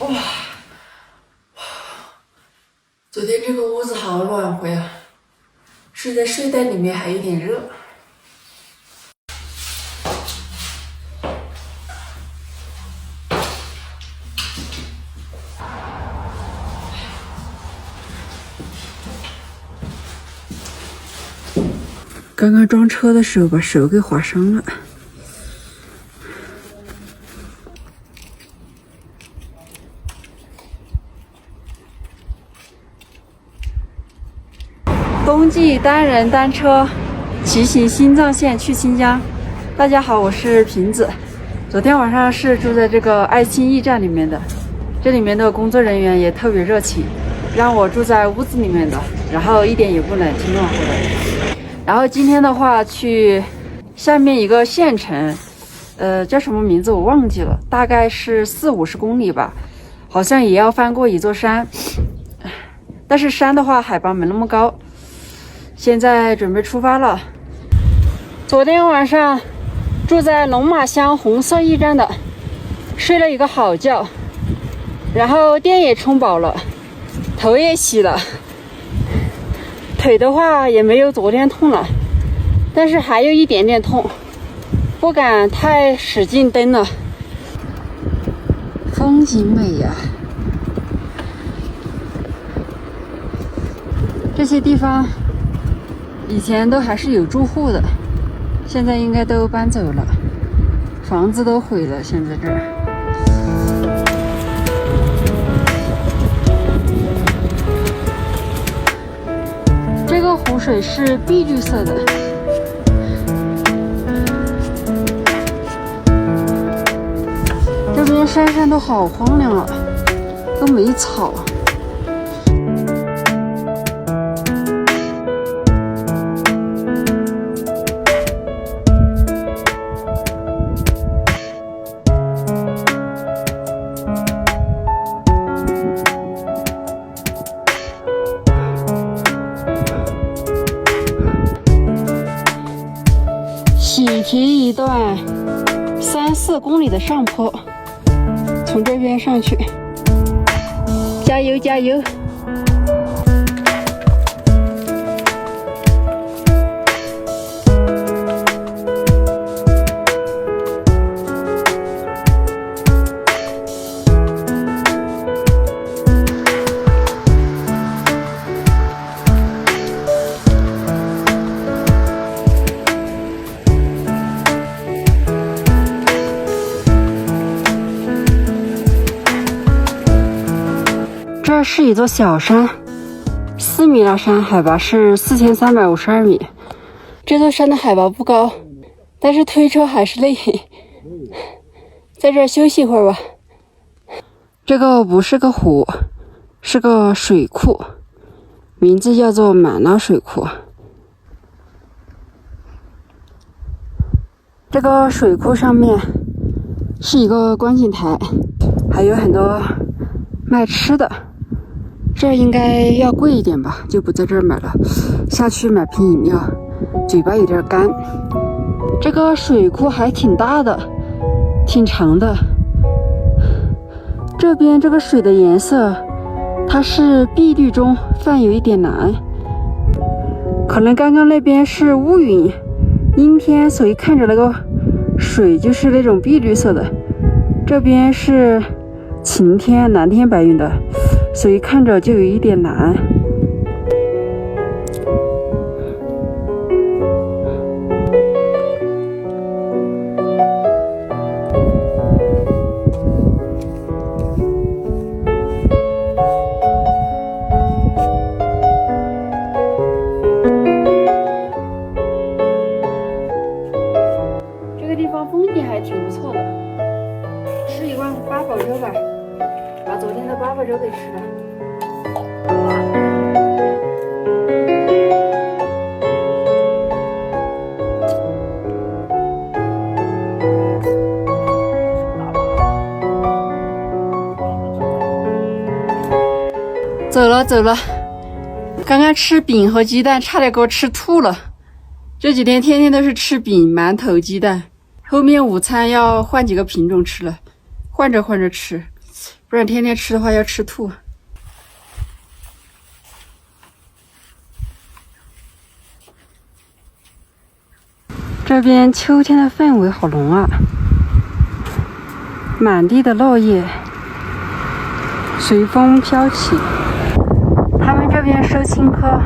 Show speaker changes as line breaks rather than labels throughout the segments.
哇，昨天这个屋子好暖和呀，睡在睡袋里面还有点热。刚刚装车的时候把手给划伤了。冬季单人单车骑行新藏线去新疆。大家好，我是瓶子。昨天晚上是住在这个爱心驿站里面的，这里面的工作人员也特别热情，让我住在屋子里面的，然后一点也不冷，挺暖和的。然后今天的话去下面一个县城，叫什么名字我忘记了，大概是40-50公里吧，好像也要翻过一座山，但是山的话海拔没那么高。现在准备出发了。昨天晚上住在龙马乡红色驿站的，睡了一个好觉，然后电也充饱了，头也洗了，腿的话也没有昨天痛了，但是还有一点点痛，不敢太使劲蹬了。风景美呀，这些地方以前都还是有住户的，现在应该都搬走了，房子都毁了。现在这儿，这个湖水是碧绿色的，这边山上都好荒凉啊，都没草。喜提一段3-4公里的上坡，从这边上去，加油加油！这是一座小山，斯米拉山，海拔是4352米。这座山的海拔不高，但是推车还是累，在这儿休息一会儿吧。这个不是个湖，是个水库，名字叫做满拉水库。这个水库上面是一个观景台，还有很多卖吃的。这应该要贵一点吧，就不在这儿买了，下去买瓶饮料，嘴巴有点干。这个水库还挺大的，挺长的。这边这个水的颜色，它是碧绿中泛有一点蓝，可能刚刚那边是乌云，阴天，所以看着那个水就是那种碧绿色的。这边是晴天，蓝天白云的，所以看着就有一点蓝。这个地方风景还挺不错的，吃一碗八宝粥吧，把昨天的八宝粥给吃了。走了，刚刚吃饼和鸡蛋，差点给我吃吐了。这几天天天都是吃饼、馒头、鸡蛋，后面午餐要换几个品种吃了，换着吃。不然天天吃的话要吃吐。这边秋天的氛围好浓啊，满地的落叶随风飘起。他们这边收青稞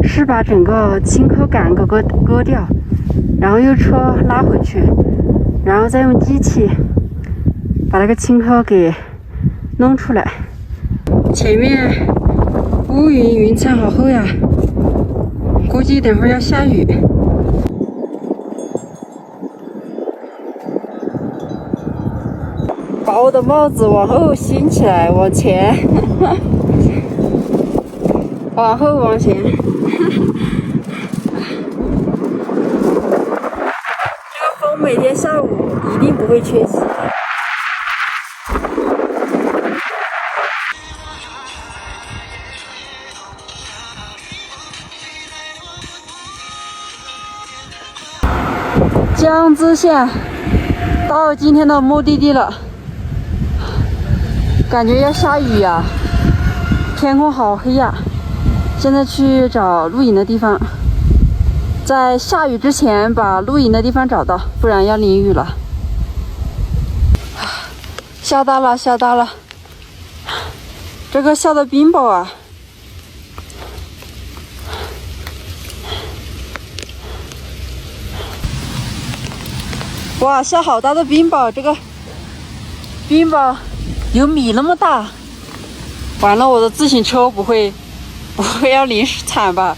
是把整个青稞杆给割掉，然后用车拉回去，然后再用机器把那个青稞给弄出来。前面乌云云层好厚呀，估计等会儿要下雨。把我的帽子往后掀起来，往前，往后往前。这个风每天下午一定不会缺席。江孜县到今天的目的地了。感觉要下雨呀，天空好黑呀！现在去找露营的地方，在下雨之前把露营的地方找到，不然要淋雨了。下大了，下大了！这个下的冰雹啊！哇，下好大的冰雹！这个冰雹有米那么大，完了，我的自行车不会要淋惨吧？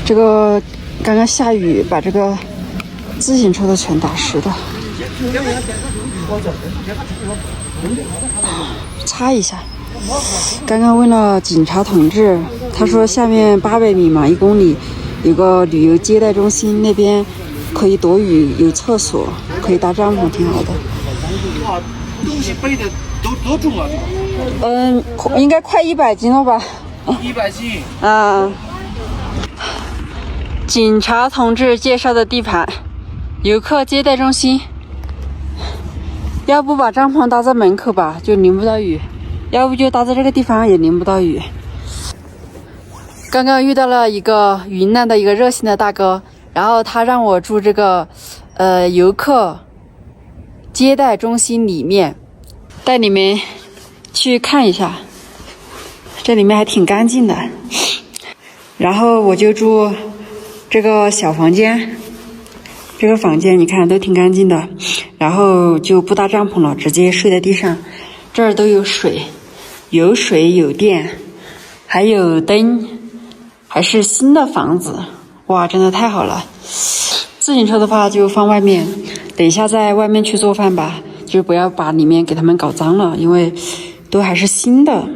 这个刚刚下雨，把这个自行车都全打湿了，擦一下。刚刚问了警察同志，他说下面800米嘛，1公里。有个旅游接待中心，那边可以躲雨，有厕所，可以搭帐篷，挺好的。
东西背的多重啊？
应该快100斤了吧
？100斤。
啊。警察同志介绍的地盘，游客接待中心。要不把帐篷搭在门口吧，就淋不到雨；要不就搭在这个地方，也淋不到雨。刚刚遇到了一个云南的一个热心的大哥，然后他让我住这个游客接待中心里面，带你们去看一下，这里面还挺干净的。然后我就住这个小房间，这个房间你看都挺干净的，然后就不搭帐篷了，直接睡在地上。这儿都有水，有水有电，还有灯。还是新的房子，哇，真的太好了！自行车的话就放外面，等一下在外面去做饭吧，就不要把里面给他们搞脏了，因为都还是新的。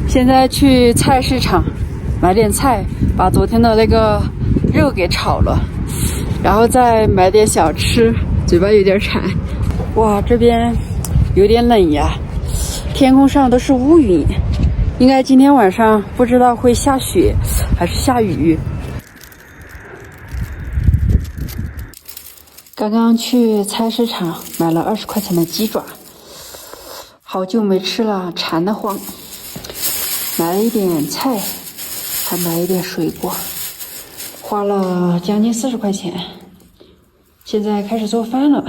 现在去菜市场买点菜，把昨天的那个肉给炒了，然后再买点小吃，嘴巴有点馋。哇，这边有点冷呀，天空上都是乌云。应该今天晚上不知道会下雪还是下雨。刚刚去菜市场买了20块钱的鸡爪，好久没吃了，馋得慌。买了一点菜，还买了一点水果，花了将近40块钱。现在开始做饭了。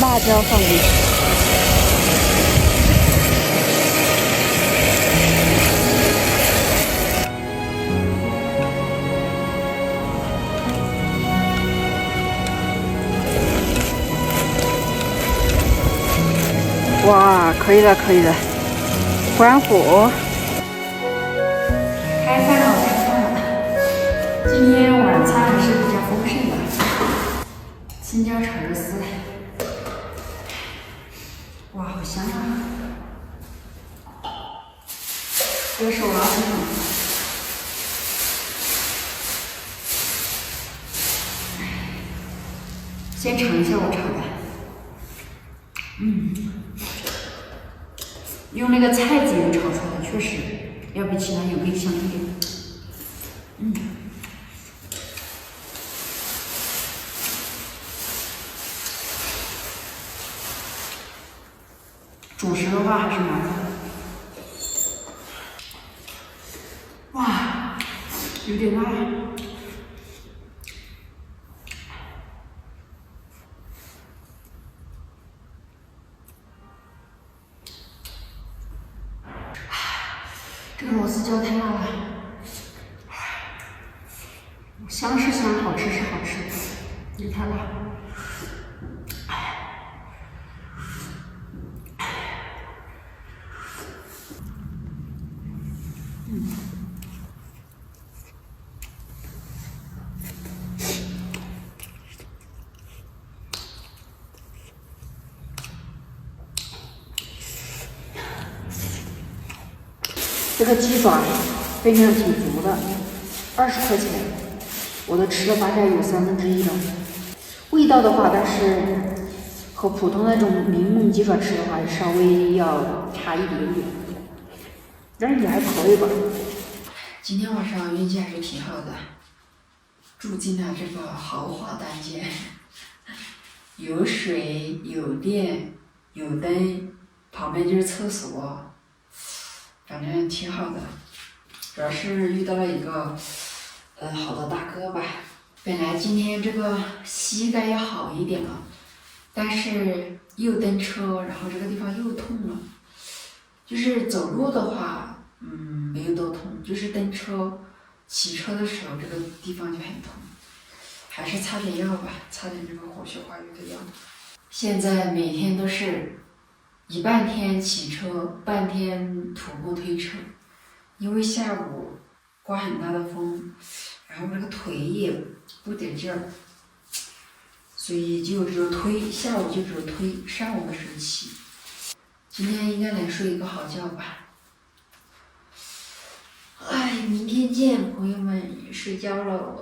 辣椒放进去。哇，可以了，可以了，关火。开饭了，吃饭了。今天晚餐还是比较丰盛的，青椒炒肉丝。哇，好香啊！这个是我老公炒的。先尝一下我炒的，用那个菜籽油炒出来的，确实要比其他油更香一点。主食的话还是蛮好的。哇，有点辣。这个螺丝椒太辣了，香是香，好吃是好吃，也太辣。这个鸡爪分量挺足的，20块钱，我都吃了大概有1/3了。味道的话，但是和普通那种柠檬鸡爪吃的话，稍微要差一点点，但是也还可以吧。今天晚上运气还是挺好的，住进了这个豪华单间，有水有电有灯，旁边就是厕所。反正挺好的，主要是遇到了一个好的大哥吧。本来今天这个膝盖要好一点了，但是又蹬车，然后这个地方又痛了。就是走路的话，没有多痛，就是蹬车、骑车的时候这个地方就很痛，还是擦点药吧，擦点这个活血化瘀的药。现在每天都是。一半天骑车，半天徒步推车，因为下午刮很大的风，然后这个腿也不得劲儿，所以就只有推，下午就只有推，上午的时候骑。今天应该能睡一个好觉吧。哎，明天见，朋友们，睡觉了。